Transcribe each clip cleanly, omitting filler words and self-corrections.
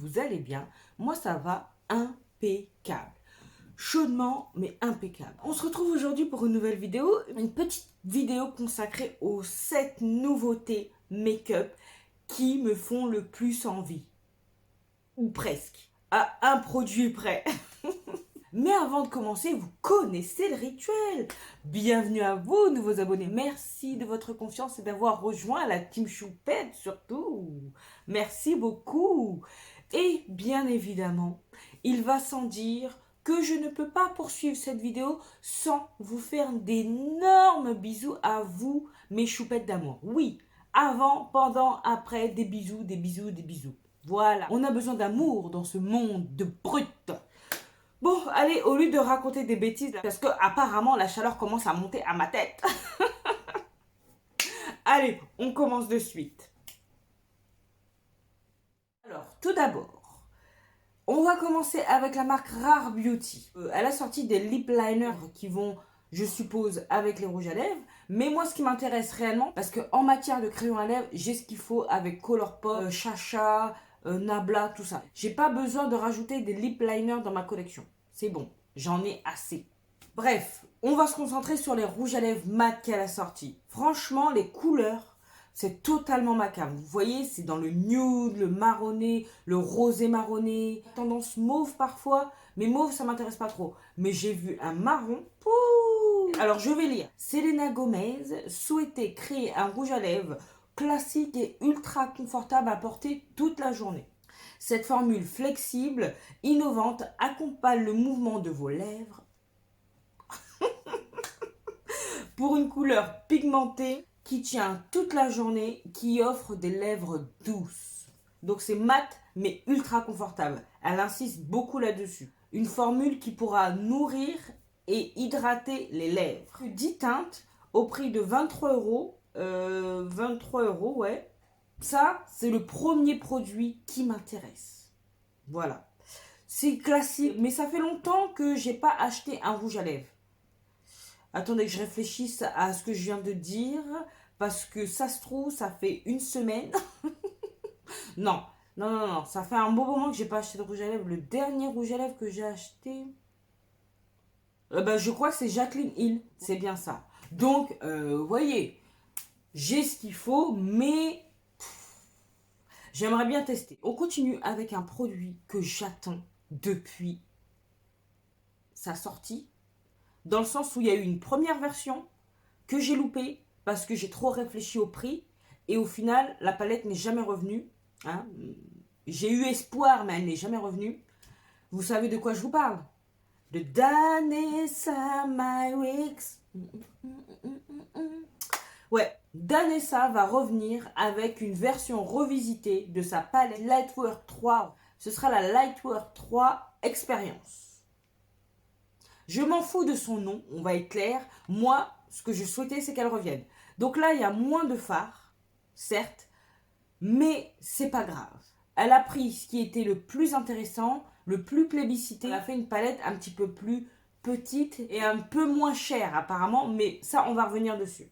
vous allez bien. Moi, ça va impeccable. Chaudement, mais impeccable. On se retrouve aujourd'hui pour une nouvelle vidéo. Une petite vidéo consacrée aux 7 nouveautés make-up qui me font le plus envie. Ou presque. À un produit près. Mais avant de commencer, vous connaissez le rituel. Bienvenue à vous, nouveaux abonnés. Merci de votre confiance et d'avoir rejoint la Team Choupette surtout. Merci beaucoup. Et bien évidemment, il va sans dire que je ne peux pas poursuivre cette vidéo sans vous faire d'énormes bisous à vous, mes choupettes d'amour. Oui, avant, pendant, après, des bisous, des bisous, des bisous. Voilà, on a besoin d'amour dans ce monde de brutes. Bon, allez, au lieu de raconter des bêtises, parce que apparemment la chaleur commence à monter à ma tête. Allez, on commence de suite. Alors, tout d'abord, on va commencer avec la marque Rare Beauty. Elle a sorti des lip liners qui vont, je suppose, avec les rouges à lèvres. Mais moi, ce qui m'intéresse réellement, parce qu'en matière de crayon à lèvres, j'ai ce qu'il faut avec Colourpop, Chacha, Nabla, tout ça. J'ai pas besoin de rajouter des lip liners dans ma collection. C'est bon, j'en ai assez. Bref, on va se concentrer sur les rouges à lèvres mat qu'elle a sorti. Franchement, les couleurs, c'est totalement ma came. Vous voyez, c'est dans le nude, le marronné, le rosé marronné. Tendance mauve parfois, mais mauve, ça m'intéresse pas trop. Mais j'ai vu un marron. Pouh. Alors, je vais lire. Selena Gomez souhaitait créer un rouge à lèvres classique et ultra confortable à porter toute la journée. Cette formule flexible, innovante, accompagne le mouvement de vos lèvres pour une couleur pigmentée qui tient toute la journée, qui offre des lèvres douces. Donc c'est mat mais ultra confortable. Elle insiste beaucoup là-dessus. Une formule qui pourra nourrir et hydrater les lèvres. 10 teintes au prix de 23 euros. 23 euros, ouais. Ça, c'est le premier produit qui m'intéresse. Voilà. C'est classique, mais ça fait longtemps que j'ai pas acheté un rouge à lèvres. Attendez que je réfléchisse à ce que je viens de dire, parce que ça se trouve, ça fait une semaine. Non, non, ça fait un beau moment que j'ai pas acheté de rouge à lèvres. Le dernier rouge à lèvres que j'ai acheté, je crois que c'est Jaclyn Hill, c'est bien ça. Donc, vous voyez, j'ai ce qu'il faut, mais j'aimerais bien tester. On continue avec un produit que j'attends depuis sa sortie. Dans le sens où il y a eu une première version que j'ai loupée parce que j'ai trop réfléchi au prix. Et au final, la palette n'est jamais revenue. Hein. J'ai eu espoir, mais elle n'est jamais revenue. Vous savez de quoi je vous parle? De Danessa Myricks. Ouais, Danessa va revenir avec une version revisitée de sa palette Lightwork 3. Ce sera la Lightwork 3 Experience. Je m'en fous de son nom, on va être clair. Moi, ce que je souhaitais, c'est qu'elle revienne. Donc là, il y a moins de fards, certes, mais c'est pas grave. Elle a pris ce qui était le plus intéressant, le plus plébiscité. Elle a fait une palette un petit peu plus petite et un peu moins chère apparemment, mais ça, on va revenir dessus.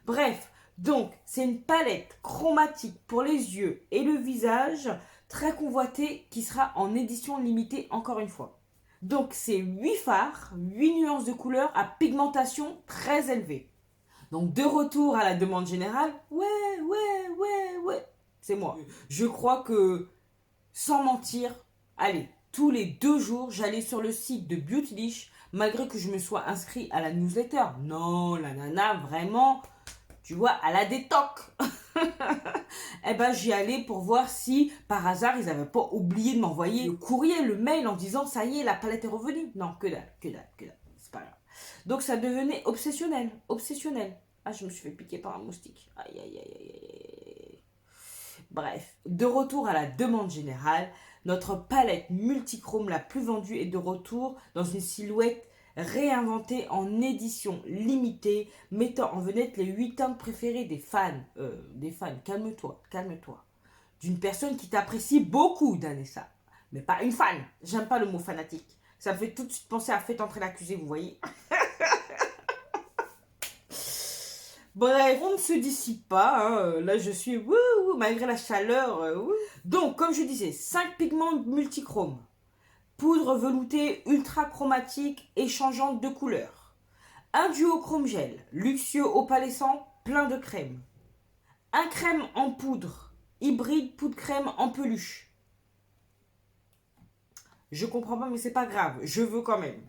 Bref, donc, c'est une palette chromatique pour les yeux et le visage, très convoitée, qui sera en édition limitée encore une fois. Donc, c'est 8 fards, 8 nuances de couleurs à pigmentation très élevée. Donc, de retour à la demande générale, ouais, c'est moi. Je crois que, sans mentir, allez, tous les 2 jours, j'allais sur le site de Beautylish, malgré que je me sois inscrit à la newsletter. Non, la nana, vraiment, tu vois, à la détoc. Eh ben, j'y allais pour voir si, par hasard, ils n'avaient pas oublié de m'envoyer le courrier, le mail en disant, ça y est, la palette est revenue. Non, que dalle. C'est pas grave. Donc, ça devenait obsessionnel. Ah, je me suis fait piquer par un moustique. Aïe. Bref, de retour à la demande générale, notre palette multichrome la plus vendue est de retour dans une silhouette réinventée en édition limitée, mettant en vedette les 8 teintes préférées des fans. Calme-toi. D'une personne qui t'apprécie beaucoup, Danessa. Mais pas une fan. J'aime pas le mot fanatique. Ça me fait tout de suite penser à Faites entrer l'accusé, vous voyez. Bref, on ne se dissipe pas. Hein. Là, je suis wouh, malgré la chaleur. Wouh. Donc, comme je disais, 5 pigments multichromes. Poudre veloutée ultra chromatique et changeante de couleur. Un duochrome gel, luxueux opalescent, plein de crème. Un crème en poudre, hybride poudre crème en peluche. Je comprends pas, mais c'est pas grave, je veux quand même.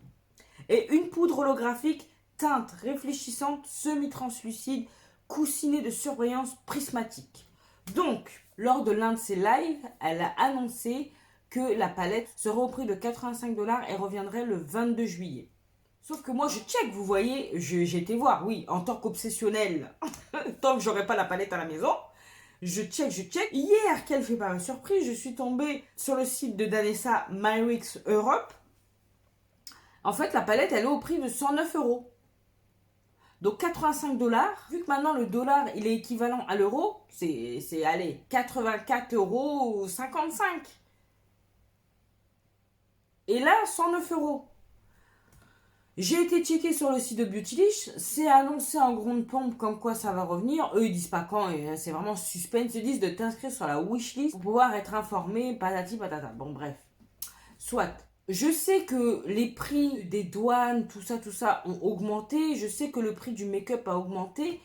Et une poudre holographique, teinte réfléchissante, semi-translucide, coussinée de surbrillance prismatique. Donc, lors de l'un de ses lives, elle a annoncé que la palette serait au prix de 85$ et reviendrait le 22 juillet. Sauf que moi, je check, vous voyez, j'ai été voir, oui, en tant qu'obsessionnel, tant que j'aurai pas la palette à la maison, je check. Hier, quelle fait pas une surprise, je suis tombée sur le site de Danessa MyWix Europe. En fait, la palette, elle est au prix de 109€. Donc 85$, vu que maintenant le dollar, il est équivalent à l'euro, c'est allez, 84,55€. Et là, 109€. J'ai été checké sur le site de Beautylish, c'est annoncé en grande pompe comme quoi ça va revenir. Eux, ils disent pas quand, et c'est vraiment suspense. Ils disent de t'inscrire sur la wishlist pour pouvoir être informé, patati patata. Bon, bref. Soit. Je sais que les prix des douanes, tout ça, ont augmenté. Je sais que le prix du make-up a augmenté.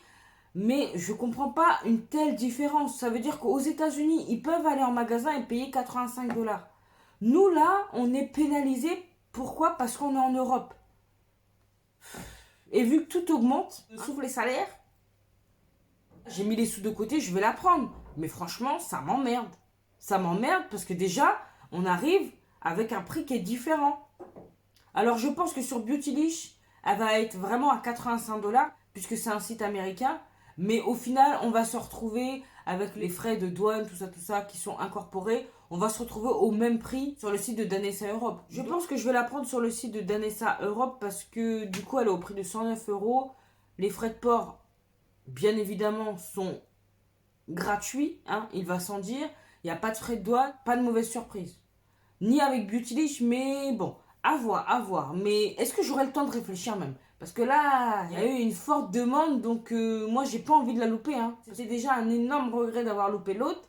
Mais je comprends pas une telle différence. Ça veut dire qu'aux États-Unis, ils peuvent aller en magasin et payer 85$. Nous, là, on est pénalisé. Pourquoi? Parce qu'on est en Europe. Et vu que tout augmente, sauf les salaires, j'ai mis les sous de côté, je vais la prendre. Mais franchement, ça m'emmerde. Ça m'emmerde parce que déjà, on arrive avec un prix qui est différent. Alors je pense que sur Beautylish, elle va être vraiment à 85$, puisque c'est un site américain. Mais au final, on va se retrouver avec les frais de douane, tout ça, qui sont incorporés. On va se retrouver au même prix sur le site de Danessa Europe. Je pense que je vais la prendre sur le site de Danessa Europe parce que du coup, elle est au prix de 109€. Les frais de port, bien évidemment, sont gratuits. Hein, il va sans dire. Il n'y a pas de frais de douane, pas de mauvaise surprise. Ni avec Beautylish, mais bon, à voir. Mais est-ce que j'aurai le temps de réfléchir même? Parce que là, il y a eu une forte demande, donc moi, j'ai pas envie de la louper. Hein. C'est déjà un énorme regret d'avoir loupé l'autre.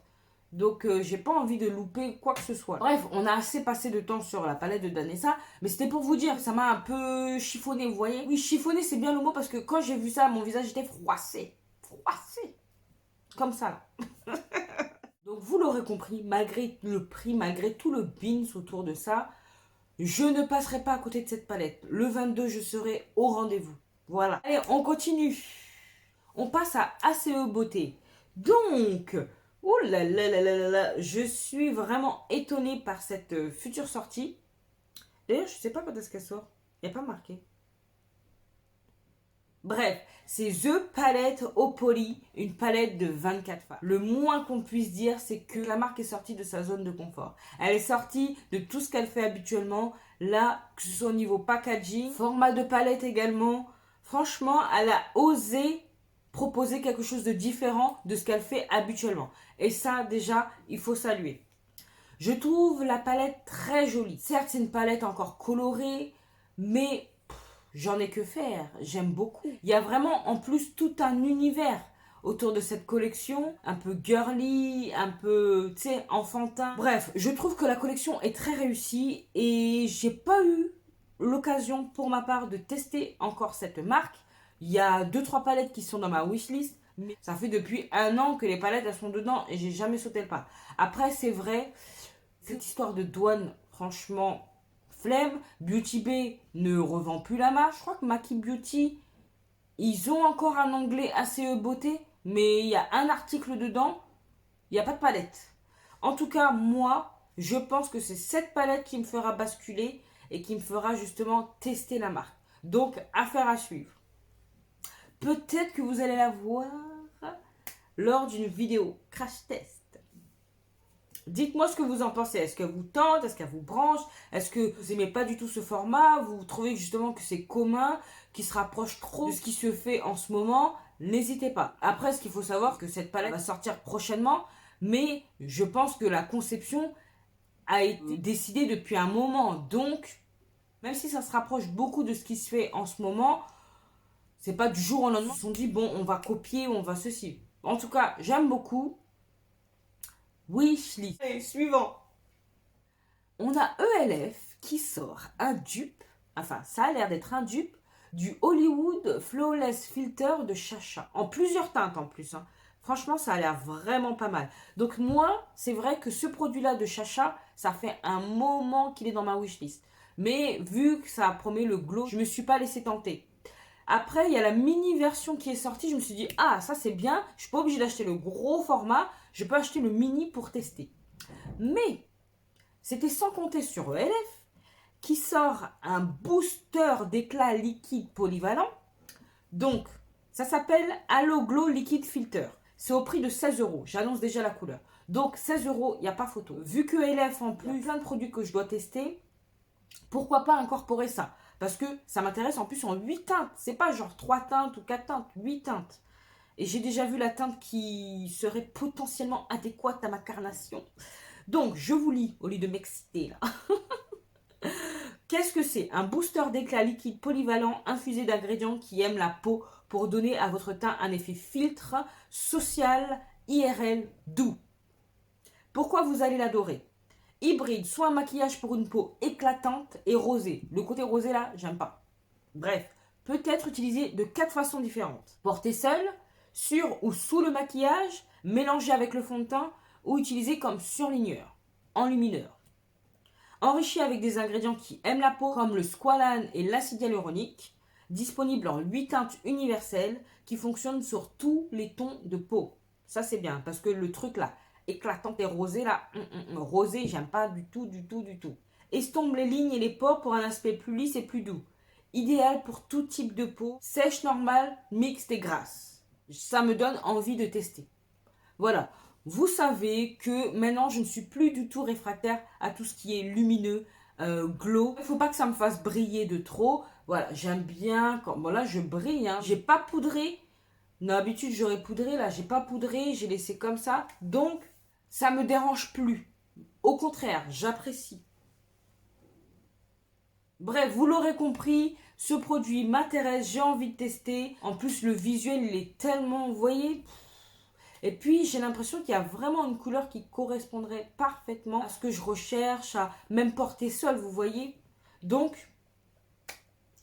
Donc, j'ai pas envie de louper quoi que ce soit. Bref, on a assez passé de temps sur la palette de Danessa. Mais c'était pour vous dire, ça m'a un peu chiffonné, vous voyez? Oui, chiffonné, c'est bien le mot parce que quand j'ai vu ça, mon visage était froissé. Froissé. Comme ça, là. Donc, vous l'aurez compris, malgré le prix, malgré tout le bins autour de ça, je ne passerai pas à côté de cette palette. Le 22, je serai au rendez-vous. Voilà. Allez, on continue. On passe à ACE Beauté. Donc, oh là là là là là, je suis vraiment étonnée par cette future sortie. D'ailleurs, je ne sais pas quand est-ce qu'elle sort. Il n'y a pas marqué. Bref, c'est The Palette Eau Poly, une palette de 24 fards. Le moins qu'on puisse dire, c'est que la marque est sortie de sa zone de confort. Elle est sortie de tout ce qu'elle fait habituellement. Là, que ce soit au niveau packaging, format de palette également. Franchement, elle a osé proposer quelque chose de différent de ce qu'elle fait habituellement. Et ça, déjà, il faut saluer. Je trouve la palette très jolie. Certes, c'est une palette encore colorée, mais j'en ai que faire. J'aime beaucoup. Il y a vraiment en plus tout un univers autour de cette collection, un peu girly, un peu, tu sais, enfantin. Bref, je trouve que la collection est très réussie et j'ai pas eu l'occasion pour ma part de tester encore cette marque. Il y a 2-3 palettes qui sont dans ma wishlist, mais ça fait depuis 1 an que les palettes elles sont dedans et j'ai jamais sauté le pas. Après, c'est vrai, cette histoire de douane, franchement, flemme. Beauty Bay ne revend plus la marque. Je crois que Maki Beauty, ils ont encore un onglet ACE Beauté, mais il y a un article dedans, il n'y a pas de palette. En tout cas, moi, je pense que c'est cette palette qui me fera basculer et qui me fera justement tester la marque. Donc, affaire à suivre. Peut-être que vous allez la voir lors d'une vidéo crash test. Dites-moi ce que vous en pensez. Est-ce qu'elle vous tente? Est-ce qu'elle vous branche? Est-ce que vous n'aimez pas du tout ce format? Vous trouvez justement que c'est commun, qui se rapproche trop de ce qui se fait en ce moment? N'hésitez pas. Après, ce qu'il faut savoir, que cette palette va sortir prochainement, mais je pense que la conception a été décidée depuis un moment. Donc, même si ça se rapproche beaucoup de ce qui se fait en ce moment, C'est pas du jour au lendemain. Ils se sont dit, bon, on va copier, on va ceci. En tout cas, j'aime beaucoup. Wishlist. Allez, suivant. On a ELF qui sort un dupe, enfin ça a l'air d'être un dupe, du Hollywood Flawless Filter de Chacha. En plusieurs teintes en plus. Hein. Franchement, ça a l'air vraiment pas mal. Donc moi, c'est vrai que ce produit-là de Chacha, ça fait un moment qu'il est dans ma wishlist. Mais vu que ça promet le glow, je ne me suis pas laissé tenter. Après, il y a la mini version qui est sortie. Je me suis dit, ah, ça c'est bien. Je ne suis pas obligée d'acheter le gros format. Je peux acheter le mini pour tester. Mais, c'était sans compter sur ELF, qui sort un booster d'éclat liquide polyvalent. Donc, ça s'appelle Halo Glow Liquid Filter. C'est au prix de 16 euros. J'annonce déjà la couleur. Donc, 16 euros, il n'y a pas photo. Vu que ELF en plus, il y a plein de produits que je dois tester, pourquoi pas incorporer ça? Parce que ça m'intéresse en plus en 8 teintes. C'est pas genre 3 teintes ou 4 teintes, 8 teintes. Et j'ai déjà vu la teinte qui serait potentiellement adéquate à ma carnation. Donc, je vous lis au lieu de m'exciter là. Qu'est-ce que c'est? Un booster d'éclat liquide polyvalent infusé d'ingrédients qui aiment la peau pour donner à votre teint un effet filtre, social, IRL, doux. Pourquoi vous allez l'adorer? Hybride, soit un maquillage pour une peau éclatante et rosée. Le côté rosé là, j'aime pas. Bref, peut être utilisé de 4 façons différentes. Porté seul, sur ou sous le maquillage, mélangé avec le fond de teint ou utilisé comme surligneur, enlumineur. Enrichi avec des ingrédients qui aiment la peau comme le squalane et l'acide hyaluronique, disponible en 8 teintes universelles qui fonctionnent sur tous les tons de peau. Ça c'est bien parce que le truc là, éclatante et rosé là, rosé j'aime pas du tout, du tout, du tout. Estompe les lignes et les pores pour un aspect plus lisse et plus doux. Idéal pour tout type de peau, sèche, normale, mixte et grasse. Ça me donne envie de tester. Voilà. Vous savez que maintenant, je ne suis plus du tout réfractaire à tout ce qui est lumineux, glow. Il ne faut pas que ça me fasse briller de trop. Voilà, j'aime bien quand... Bon là, je brille. Hein. J'ai pas poudré. D'habitude, j'aurais poudré. Là, j'ai pas poudré. J'ai laissé comme ça. Donc, ça me dérange plus. Au contraire, j'apprécie. Bref, vous l'aurez compris, ce produit m'intéresse. J'ai envie de tester. En plus, le visuel, il est tellement... Vous voyez... Et puis, j'ai l'impression qu'il y a vraiment une couleur qui correspondrait parfaitement à ce que je recherche, à même porter seul, vous voyez. Donc,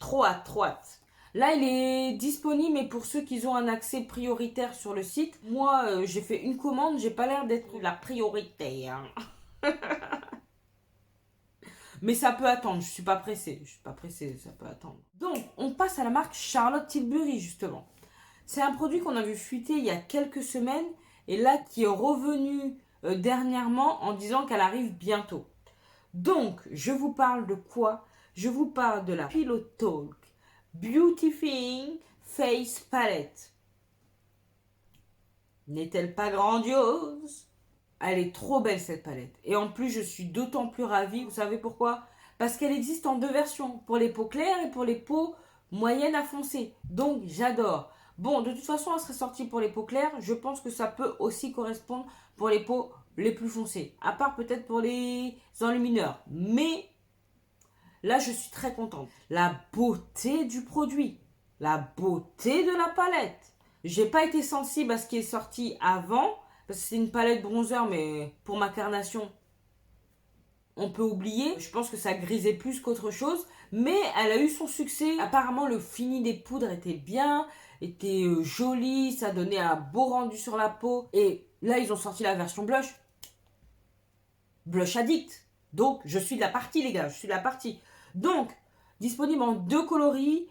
trop hâte, trop hâte. Là, il est disponible, mais pour ceux qui ont un accès prioritaire sur le site. Moi, j'ai fait une commande, j'ai pas l'air d'être la priorité. Hein. Mais ça peut attendre, je suis pas pressée. Je suis pas pressée, ça peut attendre. Donc, on passe à la marque Charlotte Tilbury, justement. C'est un produit qu'on a vu fuiter il y a quelques semaines et là qui est revenu dernièrement en disant qu'elle arrive bientôt. Donc, je vous parle de quoi? Je vous parle de la Pillow Talk Beautifying Face Palette. N'est-elle pas grandiose? Elle est trop belle cette palette. Et en plus, je suis d'autant plus ravie. Vous savez pourquoi? Parce qu'elle existe en 2 versions. Pour les peaux claires et pour les peaux moyennes à foncées. Donc, j'adore. Bon, de toute façon, elle serait sortie pour les peaux claires. Je pense que ça peut aussi correspondre pour les peaux les plus foncées. À part peut-être pour les enlumineurs. Mais là, je suis très contente. La beauté du produit. La beauté de la palette. J'ai pas été sensible à ce qui est sorti avant. Parce que c'est une palette bronzer, mais pour ma carnation, on peut oublier. Je pense que ça grisait plus qu'autre chose. Mais elle a eu son succès. Apparemment, le fini des poudres était bien, était joli. Ça donnait un beau rendu sur la peau. Et là, ils ont sorti la version blush. Blush addict. Donc, je suis de la partie, les gars. Je suis de la partie. Donc, disponible en 2 coloris.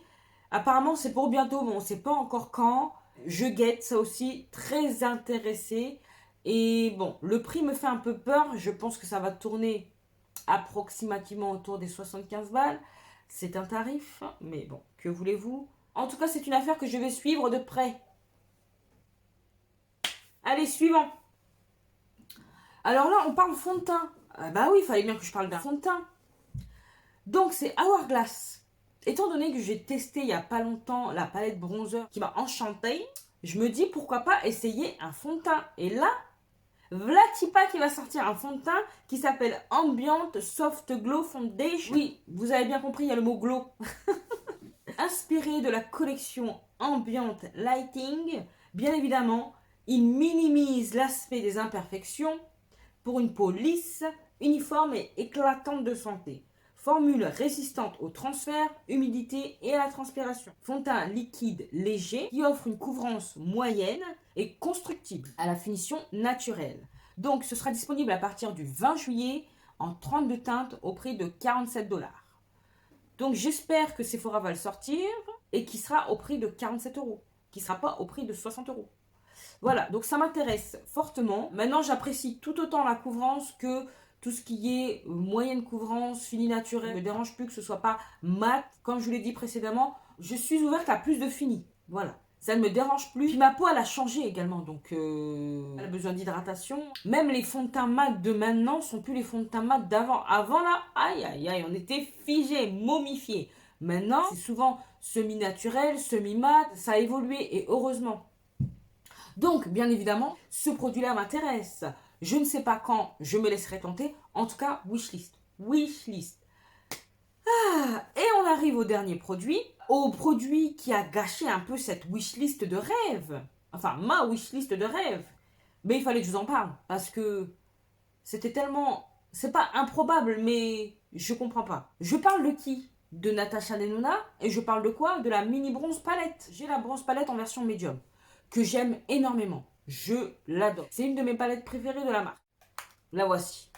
Apparemment, c'est pour bientôt, mais on ne sait pas encore quand. Je guette ça aussi. Très intéressée. Et bon, le prix me fait un peu peur. Je pense que ça va tourner approximativement autour des 75 balles. C'est un tarif, mais bon, que voulez-vous? En tout cas, c'est une affaire que je vais suivre de près. Allez, suivant. Alors là, on parle fond de teint. Bah oui, il fallait bien que je parle d'un fond de teint. Donc, c'est Hourglass. Étant donné que j'ai testé il n'y a pas longtemps la palette bronzer qui m'a enchantée, je me dis pourquoi pas essayer un fond de teint. Et là, Vlatipa qui va sortir un fond de teint qui s'appelle Ambient Soft Glow Foundation. Oui, vous avez bien compris, il y a le mot glow. inspiré de la collection Ambient Lighting. Bien évidemment, il minimise l'aspect des imperfections pour une peau lisse, uniforme et éclatante de santé. Formule résistante au transfert, humidité et à la transpiration. Fond de teint liquide léger qui offre une couvrance moyenne et constructible à la finition naturelle. Donc ce sera disponible à partir du 20 juillet en 32 teintes au prix de 47 $. Donc j'espère que Sephora va le sortir et qu'il sera au prix de 47 €, qui ne sera pas au prix de 60 €. Voilà, donc ça m'intéresse fortement. Maintenant, j'apprécie tout autant la couvrance que tout ce qui est moyenne couvrance, fini naturel. Ça ne me dérange plus que ce soit pas mat. Comme je vous l'ai dit précédemment, je suis ouverte à plus de fini. Voilà, ça ne me dérange plus. Puis ma peau, elle a changé également, donc elle a besoin d'hydratation. Même les fonds de teint mat de maintenant sont plus les fonds de teint mat d'avant. Avant là, aïe aïe aïe, on était figé, momifié. Maintenant, c'est souvent semi-naturel, semi-mat. Ça a évolué et heureusement. Donc, bien évidemment, ce produit-là m'intéresse. Je ne sais pas quand je me laisserai tenter. En tout cas, wishlist. Wishlist. Et on arrive au dernier produit. Au produit qui a gâché un peu cette wishlist de rêve. Enfin, ma wishlist de rêve. Mais il fallait que je vous en parle. Parce que c'était tellement... C'est pas improbable, mais je comprends pas. Je parle de qui? De Natasha Denona. Et je parle de quoi? De la mini bronze palette. J'ai la bronze palette en version médium, que j'aime énormément. Je l'adore. C'est une de mes palettes préférées de la marque. La voici.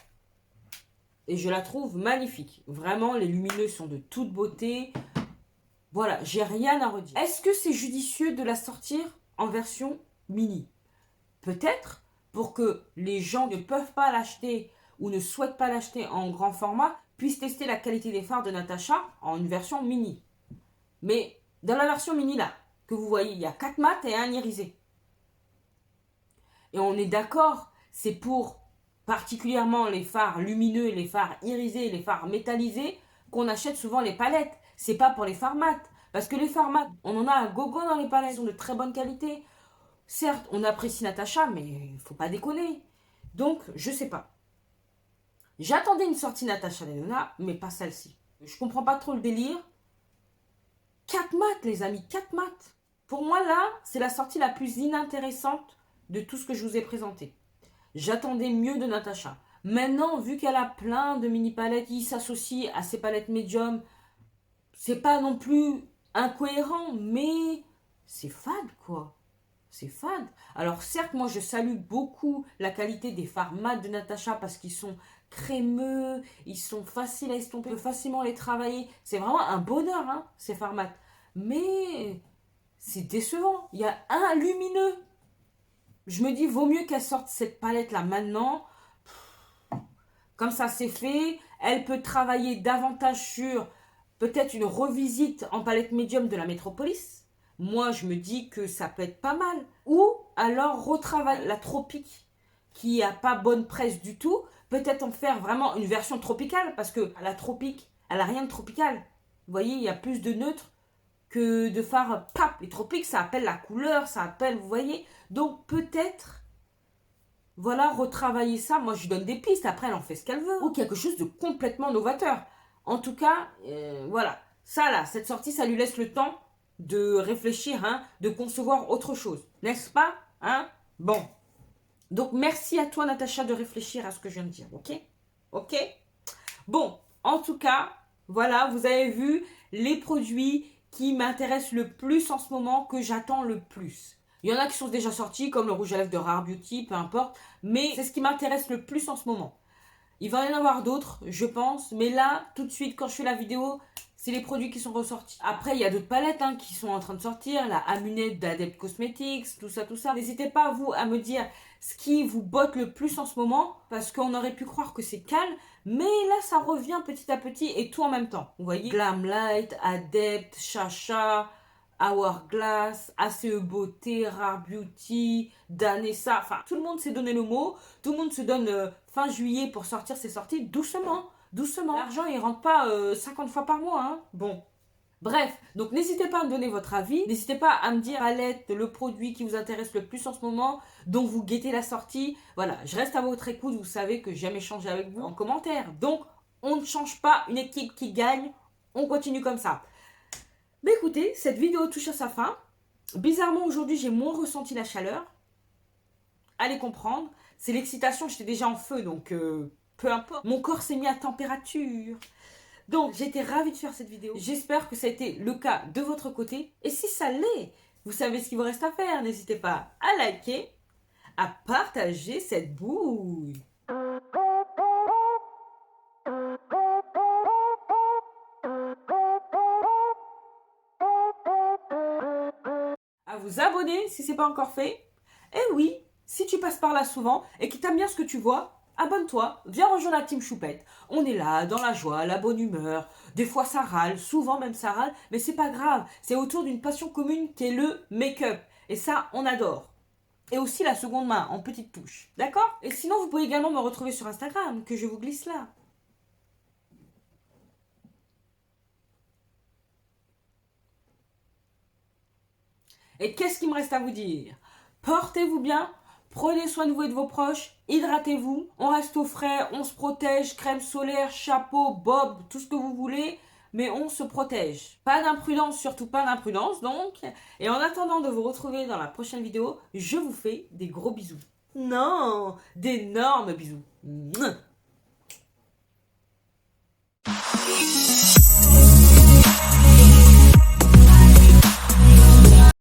Et je la trouve magnifique. Vraiment, les lumineux sont de toute beauté. Voilà, j'ai rien à redire. Est-ce que c'est judicieux de la sortir en version mini? Peut-être, pour que les gens ne peuvent pas l'acheter ou ne souhaitent pas l'acheter en grand format puissent tester la qualité des fards de Natasha en une version mini. Mais dans la version mini là, que vous voyez, il y a 4 mats et 1 irisé. Et on est d'accord, c'est pour particulièrement les fards lumineux, les fards irisés, les fards métallisés qu'on achète souvent les palettes. C'est pas pour les fards mat. Parce que les fards mat, on en a à gogo dans les palettes, ils sont de très bonne qualité. Certes, on apprécie Natasha, mais il faut pas déconner. Donc, je sais pas. J'attendais une sortie Natasha Denona, mais pas celle-ci. Je comprends pas trop le délire. 4 mats, les amis, 4 mats. Pour moi, là, c'est la sortie la plus inintéressante de tout ce que je vous ai présenté. J'attendais mieux de Natasha. Maintenant, vu qu'elle a plein de mini palettes qui s'associent à ses palettes médium, c'est pas non plus incohérent, mais c'est fade, quoi. C'est fade. Alors certes, moi je salue beaucoup la qualité des fards mat de Natasha parce qu'ils sont crémeux, ils sont faciles à estomper, on peut facilement les travailler. C'est vraiment un bonheur, hein, ces fards mat. Mais c'est décevant. Il y a un lumineux. Je me dis, vaut mieux qu'elle sorte cette palette-là maintenant. Comme ça, c'est fait. Elle peut travailler davantage sur peut-être une revisite en palette médium de la Métropolis. Moi, je me dis que ça peut être pas mal. Ou alors retravailler la Tropique, qui n'a pas bonne presse du tout. Peut-être en faire vraiment une version tropicale, parce que la Tropique, elle n'a rien de tropical. Vous voyez, il y a plus de neutres que de fards pap. Les tropiques, ça appelle la couleur, ça appelle, vous voyez. Donc peut-être, voilà, retravailler ça. Moi, je lui donne des pistes. Après, elle en fait ce qu'elle veut. Ou quelque chose de complètement novateur. En tout cas, voilà. Ça, là, cette sortie, ça lui laisse le temps de réfléchir, hein, de concevoir autre chose. N'est-ce pas, hein? Bon. Donc, merci à toi, Natacha, de réfléchir à ce que je viens de dire. Ok? Ok? Bon, en tout cas, voilà, vous avez vu les produits qui m'intéressent le plus en ce moment, que j'attends le plus. Il y en a qui sont déjà sortis, comme le rouge à lèvres de Rare Beauty, peu importe. Mais c'est ce qui m'intéresse le plus en ce moment. Il va y en avoir d'autres, je pense. Mais là, tout de suite, quand je fais la vidéo, c'est les produits qui sont ressortis. Après, il y a d'autres palettes hein, qui sont en train de sortir. La Amunet d'Adept Cosmetics, tout ça, tout ça. N'hésitez pas, vous, à me dire ce qui vous botte le plus en ce moment. Parce qu'on aurait pu croire que c'est calme. Mais là, ça revient petit à petit et tout en même temps. Vous voyez, Glamlight, Adept, Chacha, Hourglass, ACE Beauté, Rare Beauty, Danessa. Enfin, tout le monde s'est donné le mot. Tout le monde se donne fin juillet pour sortir ses sorties doucement. Doucement. L'argent, il rentre pas 50 fois par mois. Hein. Bon. Bref, donc n'hésitez pas à me donner votre avis. N'hésitez pas à me dire à l'aide le produit qui vous intéresse le plus en ce moment, dont vous guettez la sortie. Voilà, je reste à votre écoute. Vous savez que j'aime échanger avec vous en commentaire. Donc, on ne change pas une équipe qui gagne. On continue comme ça. Mais écoutez, cette vidéo touche à sa fin. Bizarrement, aujourd'hui, j'ai moins ressenti la chaleur. Allez comprendre, c'est l'excitation, j'étais déjà en feu, donc peu importe. Mon corps s'est mis à température. Donc, j'étais ravie de faire cette vidéo. J'espère que ça a été le cas de votre côté. Et si ça l'est, vous savez ce qu'il vous reste à faire. N'hésitez pas à liker, à partager cette bouille. À vous abonner si ce n'est pas encore fait. Et oui, si tu passes par là souvent et que tu aimes bien ce que tu vois, abonne-toi, viens rejoindre la team Choupette. On est là, dans la joie, la bonne humeur. Des fois ça râle, souvent même ça râle, mais c'est pas grave. C'est autour d'une passion commune qui est le make-up. Et ça, on adore. Et aussi la seconde main en petite touche. D'accord? Et sinon, vous pouvez également me retrouver sur Instagram, que je vous glisse là. Et qu'est-ce qu'il me reste à vous dire? Portez-vous bien, prenez soin de vous et de vos proches, hydratez-vous, on reste au frais, on se protège, crème solaire, chapeau, bob, tout ce que vous voulez, mais on se protège. Pas d'imprudence, surtout pas d'imprudence donc. Et en attendant de vous retrouver dans la prochaine vidéo, je vous fais des gros bisous. Non, d'énormes bisous. Mouah.